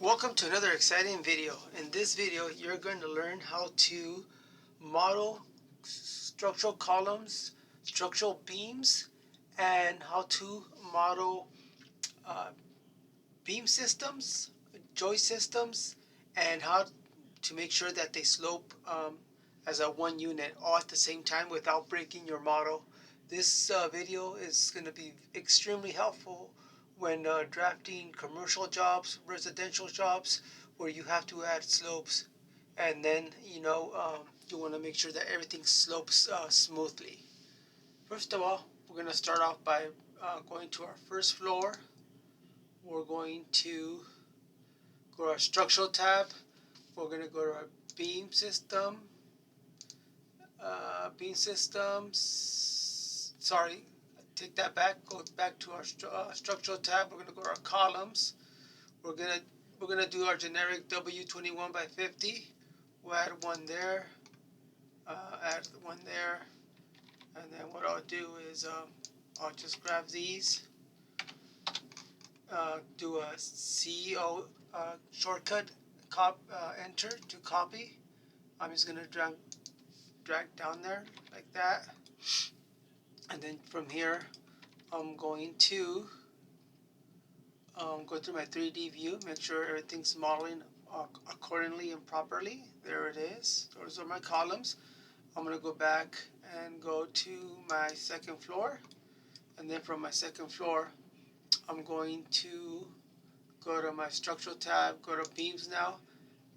Welcome to another exciting video. In this video, you're going to learn how to model structural columns, structural beams, and how to model uh, beam systems, joist systems, and how to make sure that they slope as a one unit all at the same time without breaking your model. This video is going to be extremely helpful when drafting commercial jobs, residential jobs, where you have to add slopes, and then you want to make sure that everything slopes smoothly. First of all, we're going to start off by going to our first floor. We're going to go to our structural tab. We're going to go to our beam system. Beam systems. Sorry, take that back. Go back to our structural tab. We're going to go to our columns. We're gonna do our generic W21 by 50. We'll add one there. Add one there. And then what I'll do is I'll just grab these. Do a CO shortcut, enter to copy. I'm just gonna drag down there like that, and then from here I'm going to go through my 3D view, make sure everything's modeling accordingly and properly. There it is. Those are my columns. I'm gonna go back and go to my second floor, and then from my second floor I'm going to go to my structural tab, go to beams now,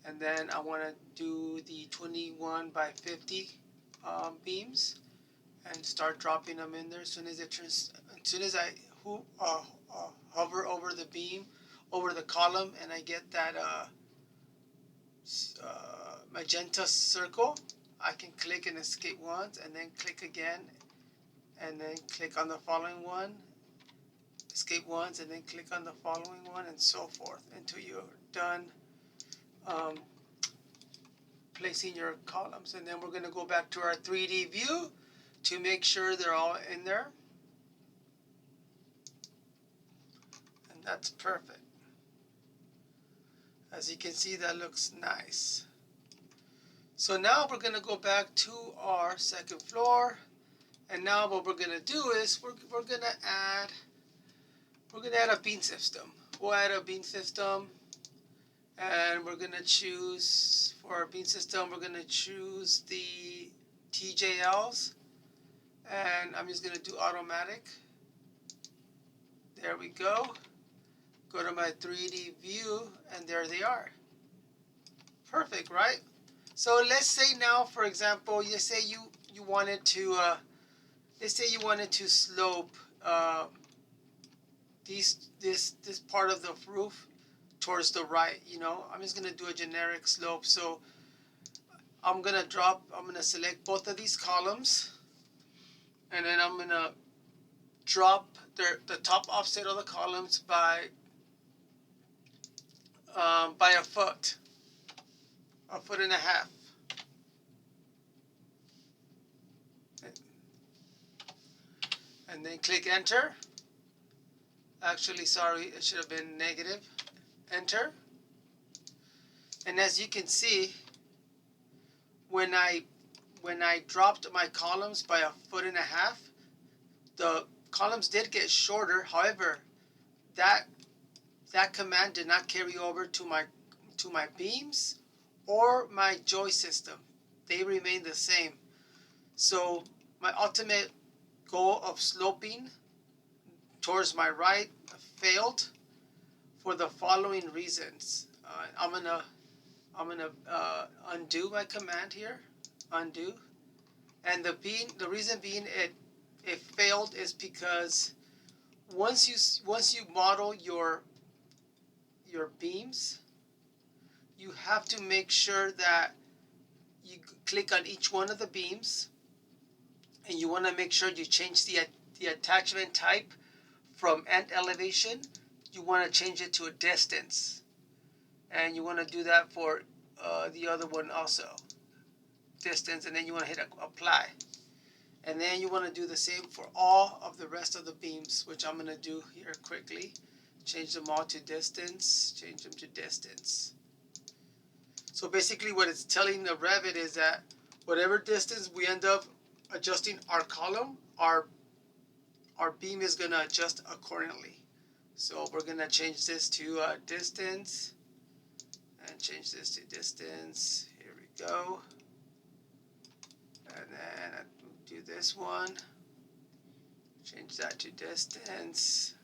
and then I want to do the 21 by 50 beams and start dropping them in there. As soon as I hover over the beam, over the column, and I get that magenta circle, I can click and escape once, and then click again, and then click on the following one, escape once, and then click on the following one, and so forth until you're done placing your columns. And then we're going to go back to our 3D view to make sure they're all in there. And that's perfect. As you can see, that looks nice. So now we're going to go back to our second floor. And now what we're going to do is we're going to add a beam system. We'll add a beam system, and we're going to choose, for our beam system, we're going to choose the TJLs, and I'm just going to do automatic. There we go. Go to my 3D view, and there they are. Perfect, right? So let's say now, for example, you say you wanted to let's say you wanted to slope this part of the roof towards the right. I'm just gonna do a generic slope. So I'm gonna select both of these columns, and then I'm gonna drop the top offset of the columns by a foot and a half. And then click enter. Actually, sorry, it should have been negative. Enter. And as you can see, when I dropped my columns by a foot and a half, the columns did get shorter. However, that command did not carry over to my beams or my joist system. They remain the same. So my ultimate goal of sloping towards my right failed for the following reasons. I'm gonna undo my command here, undo, and the reason being it failed is because once you model your beams, you have to make sure that you click on each one of the beams, and you want to make sure you change the attachment type from end elevation. You want to change it to a distance, and you want to do that for the other one also, distance, and then you want to hit apply, and then you want to do the same for all of the rest of the beams, which I'm going to do here quickly. change them all to distance, change them to distance. So basically what it's telling the Revit is that whatever distance we end up adjusting our column, our beam is going to adjust accordingly. So we're going to change this to distance and change this to distance. Here we go. And then I do this one. Change that to distance.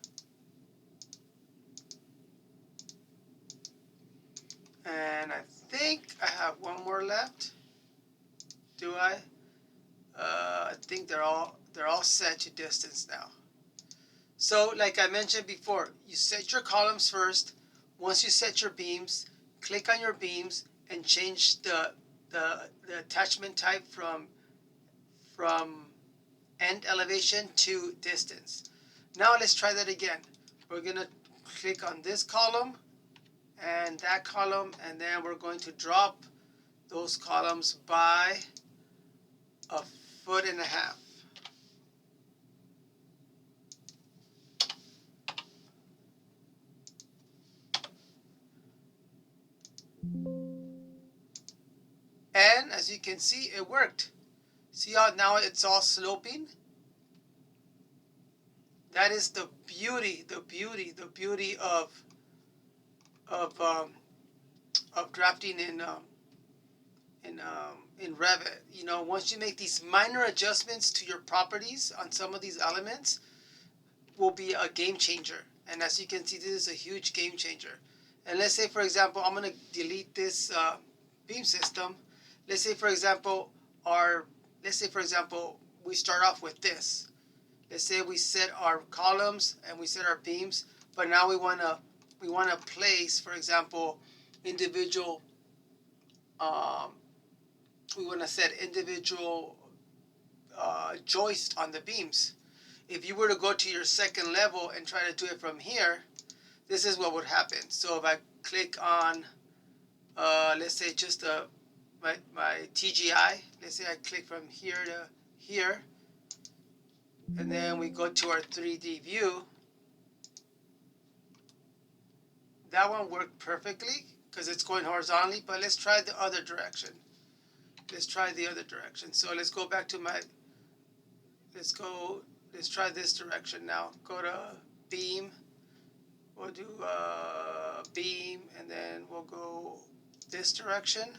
And I think I have one more left. Do I? I think they're all set to distance now. So like I mentioned before, you set your columns first. Once you set your beams, click on your beams and change the attachment type from end elevation to distance. Now let's try that again. We're going to click on this column and that column, and then we're going to drop those columns by 1.5 feet. And as you can see, it worked. See how now it's all sloping? That is the beauty of drafting in Revit. You know, once you make these minor adjustments to your properties on some of these elements, will be a game changer. And as you can see, this is a huge game changer. And let's say, for example, I'm going to delete this beam system. Let's say, for example, we start off with this. Let's say we set our columns and we set our beams, but now we want to place, for example, individual. We want to set individual joist on the beams. If you were to go to your second level and try to do it from here, this is what would happen. So if I click on, let's say just my TGI, let's say I click from here to here, and then we go to our 3D view, that one worked perfectly because it's going horizontally, but let's try the other direction. Let's try the other direction. So let's go back to let's try this direction now. Go to beam. We'll do beam, and then we'll go this direction.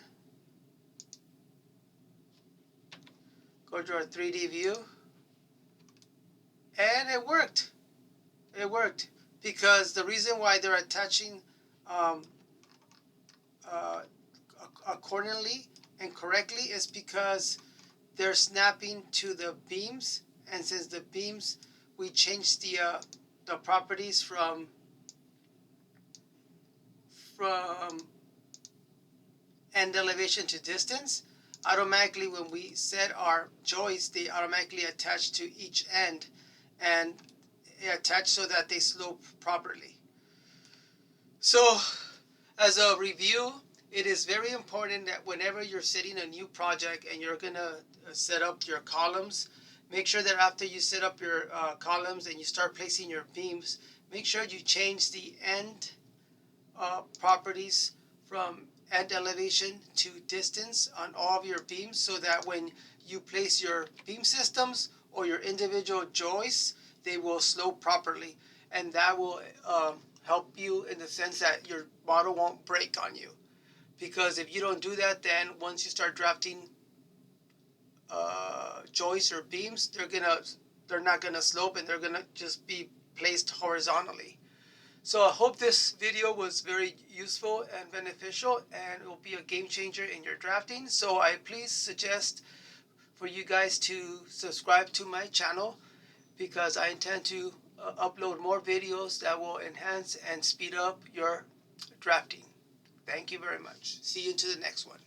Go to our 3D view. And it worked. It worked. Because the reason why they're attaching accordingly and correctly is because they're snapping to the beams, and since the beams, we changed the properties from end elevation to distance. Automatically, when we set our joists, they automatically attach to each end, and attach so that they slope properly. So, as a review, it is very important that whenever you're setting a new project and you're gonna set up your columns, make sure that after you set up your columns and you start placing your beams, make sure you change the end properties from end elevation to distance on all of your beams, so that when you place your beam systems or your individual joists, they will slope properly, and that will help you in the sense that your model won't break on you. Because if you don't do that, then once you start drafting joists or beams, they're not gonna slope, and they're gonna just be placed horizontally. So I hope this video was very useful and beneficial, and it will be a game changer in your drafting. So I please suggest for you guys to subscribe to my channel, because I intend to upload more videos that will enhance and speed up your drafting. Thank you very much. See you into the next one.